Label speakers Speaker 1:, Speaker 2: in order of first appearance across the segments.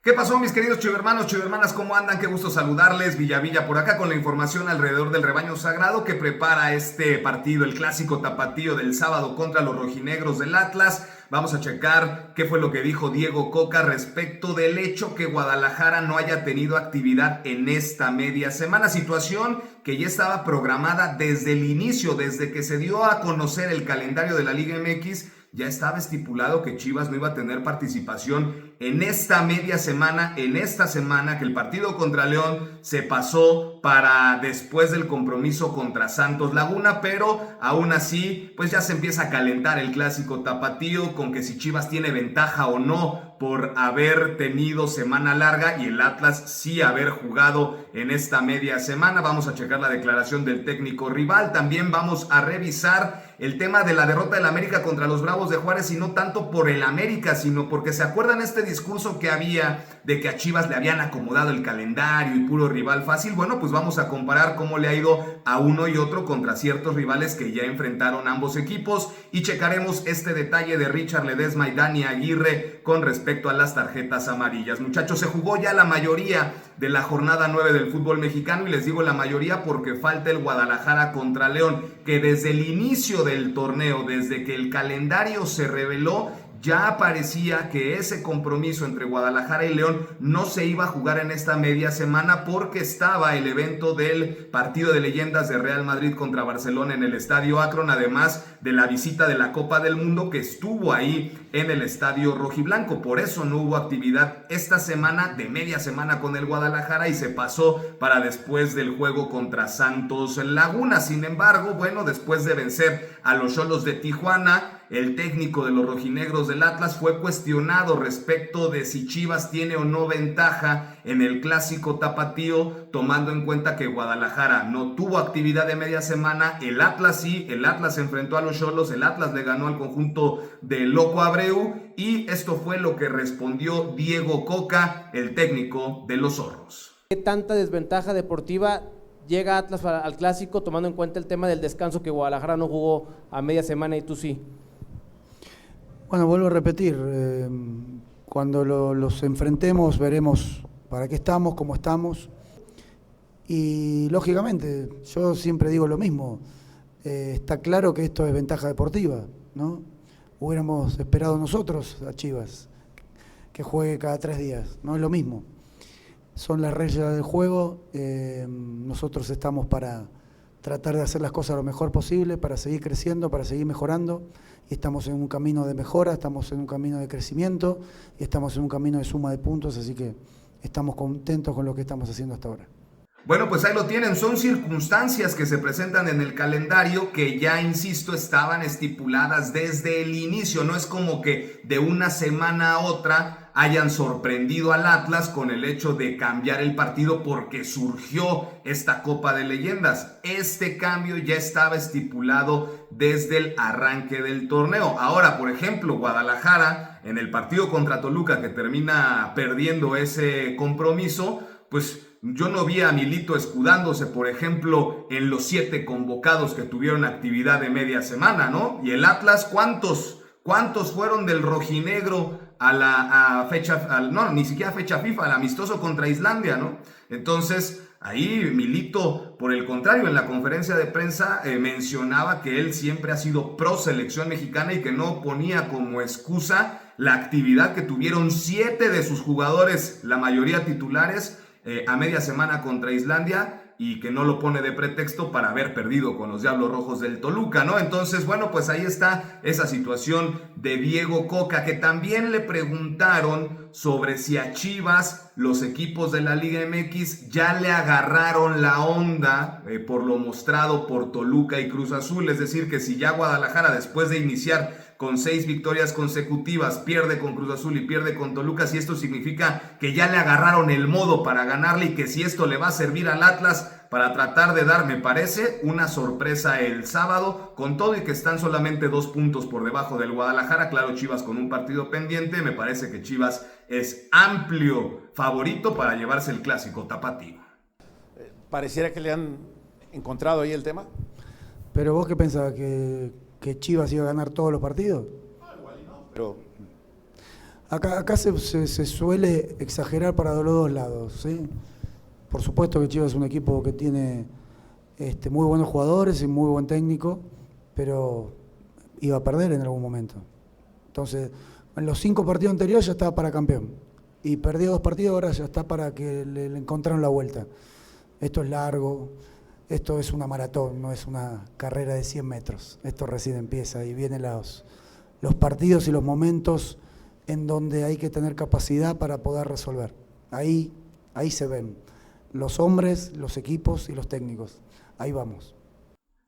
Speaker 1: ¿Qué pasó, mis queridos chivermanos, chivermanas? ¿Cómo andan? Qué gusto saludarles. Villa por acá con la información alrededor del rebaño sagrado que prepara este partido, el clásico tapatío del sábado contra los rojinegros del Atlas. Vamos a checar qué fue lo que dijo Diego Coca respecto del hecho que Guadalajara no haya tenido actividad en esta media semana. Situación que ya estaba programada desde el inicio, desde que se dio a conocer el calendario de la Liga MX. Ya estaba estipulado que Chivas no iba a tener participación en esta media semana, en esta semana que el partido contra León se pasó para después del compromiso contra Santos Laguna, pero aún así pues ya se empieza a calentar el clásico tapatío con que si Chivas tiene ventaja o no por haber tenido semana larga y el Atlas sí haber jugado en esta media semana. Vamos a checar la declaración del técnico rival, también vamos a revisar el tema de la derrota del América contra los Bravos de Juárez, y no tanto por el América, sino porque se acuerdan este discurso que había de que a Chivas le habían acomodado el calendario y puro rival fácil. Bueno, pues vamos a comparar cómo le ha ido a uno y otro contra ciertos rivales que ya enfrentaron ambos equipos, y checaremos este detalle de Richard Ledesma y Dani Aguirre con respecto a las tarjetas amarillas. Muchachos, se jugó ya la mayoría de la jornada 9 del fútbol mexicano, y les digo la mayoría porque falta el Guadalajara contra León, que desde el inicio del torneo, desde que el calendario se reveló, ya parecía que ese compromiso entre Guadalajara y León no se iba a jugar en esta media semana porque estaba el evento del partido de leyendas de Real Madrid contra Barcelona en el Estadio Akron, además de la visita de la Copa del Mundo que estuvo ahí en el Estadio Rojiblanco. Por eso no hubo actividad esta semana de media semana con el Guadalajara y se pasó para después del juego contra Santos Laguna. Sin embargo, bueno, después de vencer a los Xolos de Tijuana, el técnico de los rojinegros del Atlas fue cuestionado respecto de si Chivas tiene o no ventaja en el clásico tapatío, tomando en cuenta que Guadalajara no tuvo actividad de media semana, el Atlas sí, el Atlas enfrentó a los Xolos, el Atlas le ganó al conjunto de Loco Abreu, y esto fue lo que respondió Diego Coca, el técnico de los Zorros.
Speaker 2: ¿Qué tanta desventaja deportiva llega Atlas al clásico, tomando en cuenta el tema del descanso, que Guadalajara no jugó a media semana y tú sí?
Speaker 3: Bueno, vuelvo a repetir, cuando los enfrentemos veremos para qué estamos, cómo estamos, y lógicamente yo siempre digo lo mismo, está claro que esto es ventaja deportiva, ¿no? Hubiéramos esperado nosotros a Chivas que juegue cada 3 días, no es lo mismo, son las reglas del juego, nosotros estamos para tratar de hacer las cosas lo mejor posible, para seguir creciendo, para seguir mejorando, y estamos en un camino de mejora, estamos en un camino de crecimiento, y estamos en un camino de suma de puntos, así que estamos contentos con lo que estamos haciendo hasta ahora.
Speaker 1: Bueno, pues ahí lo tienen, son circunstancias que se presentan en el calendario que ya, insisto, estaban estipuladas desde el inicio. No es como que de una semana a otra hayan sorprendido al Atlas con el hecho de cambiar el partido porque surgió esta Copa de Leyendas. Este cambio ya estaba estipulado desde el arranque del torneo. Ahora, por ejemplo, Guadalajara en el partido contra Toluca, que termina perdiendo ese compromiso, pues yo no vi a Milito escudándose, por ejemplo, en los 7 convocados que tuvieron actividad de media semana, ¿no? Y el Atlas, ¿cuántos fueron del rojinegro a la fecha, no, ni siquiera fecha FIFA, al amistoso contra Islandia, ¿no? Entonces, ahí Milito, por el contrario, en la conferencia de prensa mencionaba que él siempre ha sido pro selección mexicana y que no ponía como excusa la actividad que tuvieron 7 de sus jugadores, la mayoría titulares, a media semana contra Islandia, y que no lo pone de pretexto para haber perdido con los Diablos Rojos del Toluca, ¿no? Entonces, bueno, pues ahí está esa situación de Diego Coca, que también le preguntaron sobre si a Chivas los equipos de la Liga MX ya le agarraron la onda por lo mostrado por Toluca y Cruz Azul, es decir, que si ya Guadalajara, después de iniciar con 6 victorias consecutivas, pierde con Cruz Azul y pierde con Toluca, si esto significa que ya le agarraron el modo para ganarle, y que si esto le va a servir al Atlas para tratar de dar, me parece, una sorpresa el sábado, con todo y que están solamente 2 puntos por debajo del Guadalajara. Claro, Chivas con un partido pendiente, me parece que Chivas es amplio favorito para llevarse el clásico tapatío.
Speaker 4: Pareciera que le han encontrado ahí el tema.
Speaker 3: Pero vos qué pensabas, que Chivas iba a ganar todos los partidos.
Speaker 4: Igual y no, pero
Speaker 3: Acá se suele exagerar para los dos lados, ¿sí? Por supuesto que Chivas es un equipo que tiene muy buenos jugadores y muy buen técnico, pero iba a perder en algún momento. Entonces, en los 5 partidos anteriores ya estaba para campeón. Y perdió 2 partidos, ahora ya está para que le encontraron la vuelta. Esto es largo, esto es una maratón, no es una carrera de 100 metros. Esto recién empieza y vienen los partidos y los momentos en donde hay que tener capacidad para poder resolver. Ahí se ven los hombres, los equipos y los técnicos. Ahí vamos.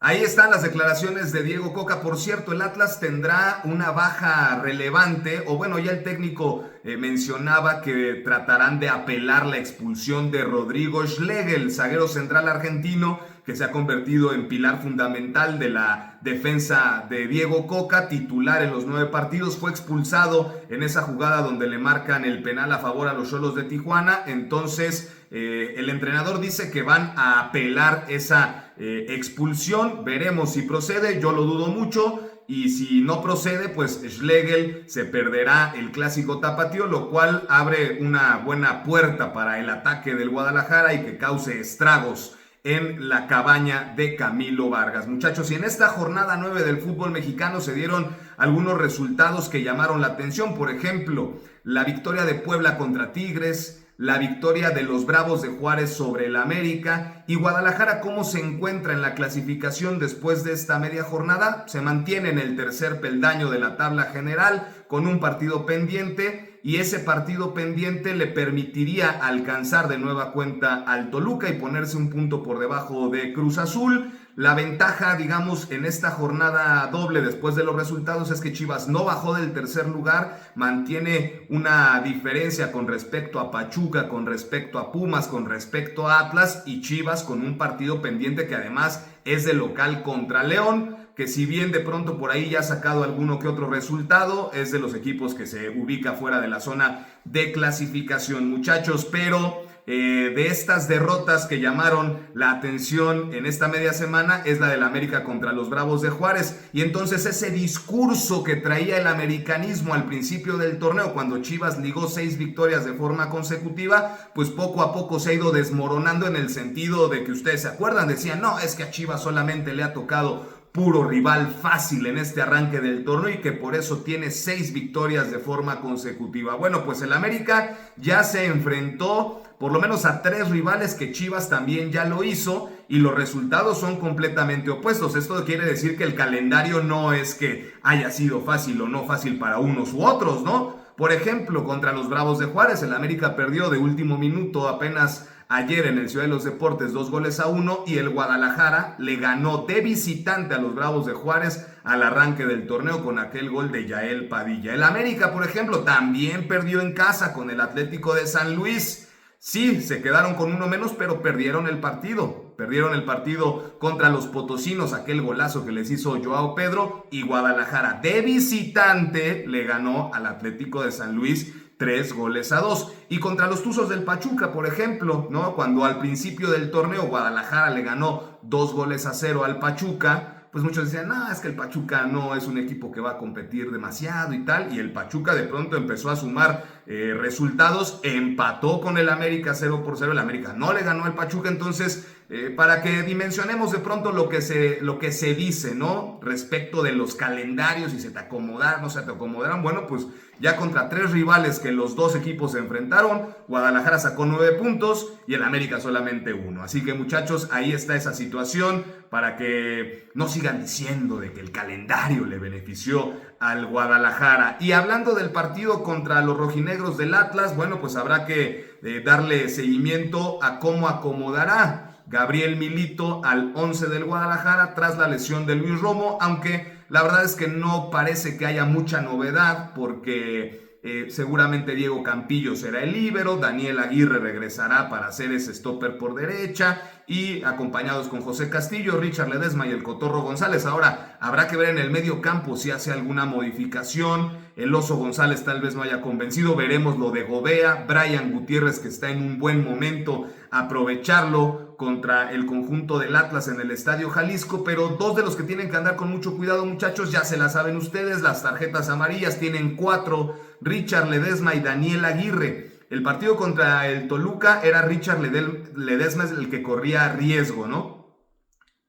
Speaker 1: Ahí están las declaraciones de Diego Coca. Por cierto, el Atlas tendrá una baja relevante, o bueno, ya el técnico mencionaba que tratarán de apelar la expulsión de Rodrigo Schlegel, zaguero central argentino, que se ha convertido en pilar fundamental de la defensa de Diego Coca, titular en los 9 partidos, fue expulsado en esa jugada donde le marcan el penal a favor a los Xolos de Tijuana. Entonces, el entrenador dice que van a apelar esa expulsión. Veremos si procede, yo lo dudo mucho. Y si no procede, pues Schlegel se perderá el clásico tapatío, lo cual abre una buena puerta para el ataque del Guadalajara y que cause estragos en la cabaña de Camilo Vargas. Muchachos, y en esta jornada 9 del fútbol mexicano se dieron algunos resultados que llamaron la atención. Por ejemplo, la victoria de Puebla contra Tigres, la victoria de los Bravos de Juárez sobre el América. Y Guadalajara, ¿cómo se encuentra en la clasificación después de esta media jornada? Se mantiene en el tercer peldaño de la tabla general con un partido pendiente, y ese partido pendiente le permitiría alcanzar de nueva cuenta al Toluca y ponerse un punto por debajo de Cruz Azul. La ventaja, digamos, en esta jornada doble después de los resultados es que Chivas no bajó del tercer lugar, mantiene una diferencia con respecto a Pachuca, con respecto a Pumas, con respecto a Atlas, y Chivas con un partido pendiente que además es de local contra León, que si bien de pronto por ahí ya ha sacado alguno que otro resultado, es de los equipos que se ubica fuera de la zona de clasificación, muchachos. Pero de estas derrotas que llamaron la atención en esta media semana es la del América contra los Bravos de Juárez. Y entonces ese discurso que traía el americanismo al principio del torneo, cuando Chivas ligó 6 victorias de forma consecutiva, pues poco a poco se ha ido desmoronando, en el sentido de que ustedes se acuerdan, decían, no, es que a Chivas solamente le ha tocado puro rival fácil en este arranque del torneo y que por eso tiene 6 victorias de forma consecutiva. Bueno, pues el América ya se enfrentó por lo menos a 3 rivales que Chivas también ya lo hizo, y los resultados son completamente opuestos. Esto quiere decir que el calendario no es que haya sido fácil o no fácil para unos u otros, ¿no? Por ejemplo, contra los Bravos de Juárez, el América perdió de último minuto apenas ayer en el Ciudad de los Deportes 2-1, y el Guadalajara le ganó de visitante a los Bravos de Juárez al arranque del torneo con aquel gol de Yael Padilla. El América, por ejemplo, también perdió en casa con el Atlético de San Luis. Sí, se quedaron con uno menos, pero perdieron el partido. Perdieron el partido contra los potosinos, aquel golazo que les hizo Joao Pedro, y Guadalajara de visitante le ganó al Atlético de San Luis 3-2. Y contra los Tuzos del Pachuca, por ejemplo, ¿no? Cuando al principio del torneo Guadalajara le ganó 2-0 al Pachuca, pues muchos decían, no, es que el Pachuca no es un equipo que va a competir demasiado y tal, y el Pachuca de pronto empezó a sumar resultados, empató con el América 0-0, el América no le ganó al Pachuca. Entonces, para que dimensionemos de pronto lo que se dice, ¿no? Respecto de los calendarios, si se te acomodaron, no se te acomodaron, bueno, pues ya contra 3 rivales que los 2 equipos se enfrentaron, Guadalajara sacó 9 puntos y el América solamente 1. Así que, muchachos, ahí está esa situación, para que no sigan diciendo de que el calendario le benefició al Guadalajara. Y hablando del partido contra los rojinegros del Atlas, bueno, pues habrá que darle seguimiento a cómo acomodará Gabriel Milito al 11 del Guadalajara tras la lesión de Luis Romo, aunque la verdad es que no parece que haya mucha novedad, porque seguramente Diego Campillo será el líbero, Daniel Aguirre regresará para hacer ese stopper por derecha, y acompañados con José Castillo, Richard Ledesma y el Cotorro González. Ahora habrá que ver en el medio campo si hace alguna modificación. El Oso González tal vez no haya convencido, veremos lo de Gobea. Brian Gutiérrez, que está en un buen momento, aprovecharlo contra el conjunto del Atlas en el Estadio Jalisco. Pero 2 de los que tienen que andar con mucho cuidado, muchachos, ya se la saben ustedes, las tarjetas amarillas. Tienen 4 Richard Ledesma y Daniel Aguirre. El partido contra el Toluca era Richard Ledesma el que corría riesgo, ¿no?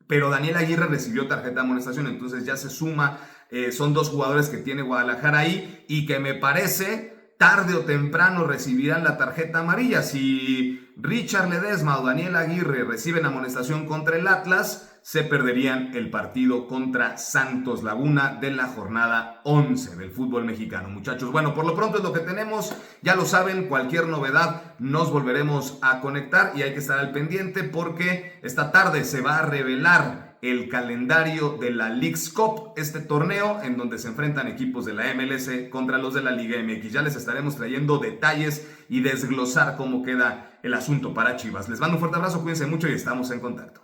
Speaker 1: Pero Daniel Aguirre recibió tarjeta de amonestación, entonces ya se suma, son 2 jugadores que tiene Guadalajara ahí y que me parece tarde o temprano recibirán la tarjeta amarilla. Si Richard Ledesma o Daniel Aguirre reciben amonestación contra el Atlas, se perderían el partido contra Santos Laguna de la jornada 11 del fútbol mexicano, muchachos. Bueno, por lo pronto es lo que tenemos, ya lo saben, cualquier novedad nos volveremos a conectar y hay que estar al pendiente porque esta tarde se va a revelar el calendario de la Leagues Cup, este torneo en donde se enfrentan equipos de la MLS contra los de la Liga MX. Ya les estaremos trayendo detalles y desglosar cómo queda el asunto para Chivas. Les mando un fuerte abrazo, cuídense mucho y estamos en contacto.